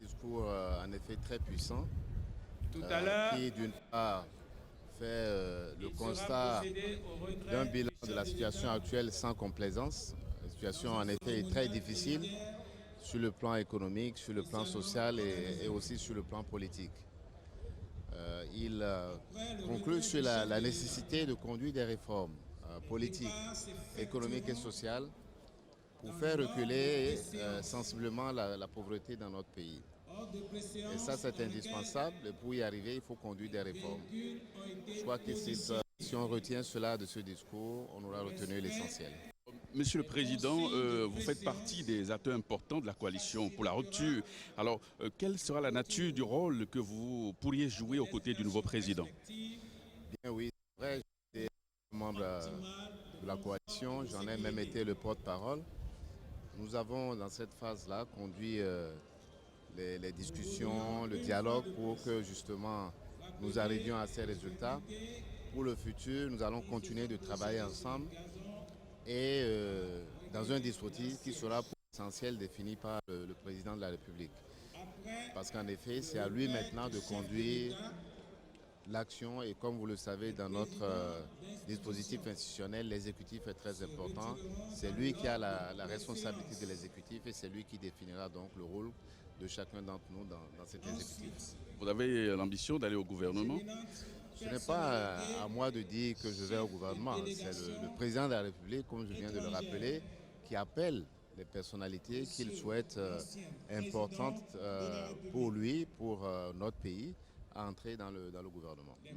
Discours en effet très puissant Tout à l'heure, qui d'une part fait le il sera constat procédé au d'un retrait bilan du de chef la de situation l'État actuelle sans complaisance. La dans situation un en effet est très cérémonial difficile solitaire sur le plan économique, sur le plan spécialement social et organisé. aussi sur le plan politique. Il Après le conclut retrait sur du chef la de l'État, nécessité de conduire des réformes les politiques, débats économiques et s'effectueront sociales pour dans faire l'ordre de reculer préséance. sensiblement la pauvreté dans notre pays. Ordre de Et ça, préséance c'est dans lequel indispensable. Et pour y arriver, il faut conduire des les réformes. véhicules ont Je été crois que positionnés. si on retient cela de ce discours, on aura Le retenu respect l'essentiel. Monsieur le des Président, consignes de vous faites partie préséance des acteurs importants de la coalition pour la facilitera rupture. Alors, quelle sera la le nature du retour rôle que vous pourriez à jouer des aux côtés du nouveau destinations président? respectives Bien oui, c'est vrai, j'étais membre optimales de de la confort et coalition, de j'en ai même sécurité. été le porte-parole. Nous avons dans cette phase-là conduit les Nous voudrions discussions, le une fois dialogue de pour plus que justement nous arrivions rappeler à ces aux résultats. autorités Pour le futur, nous allons que ce continuer de travailler processus de ensemble gazon et dans un requiert la dispositif qui sera pour l'essentiel défini par le président de la République. après Parce qu'en effet, le c'est à lui retrait maintenant du de chef de conduire l'État, l'action et comme vous le savez, les dans notre présidents dispositif d'institution institutionnel, l'exécutif est très se important. retireront C'est dans lui qui a l'ordre de la responsabilité de préséance. l'exécutif et c'est lui qui définira donc le rôle de chacun d'entre nous dans cet exécutif. Ensuite, Vous avez l'ambition d'aller au les gouvernement? éminentes Ce n'est pas à personnalités, moi de dire que je vais au chefs de gouvernement, c'est le délégation président de la République, comme je viens de le rappeler, étrangère, qui appelle les personnalités qu'il Monsieur souhaite l'ancien importantes président de la pour République. lui, pour notre pays, à entrer dans le gouvernement. Merci.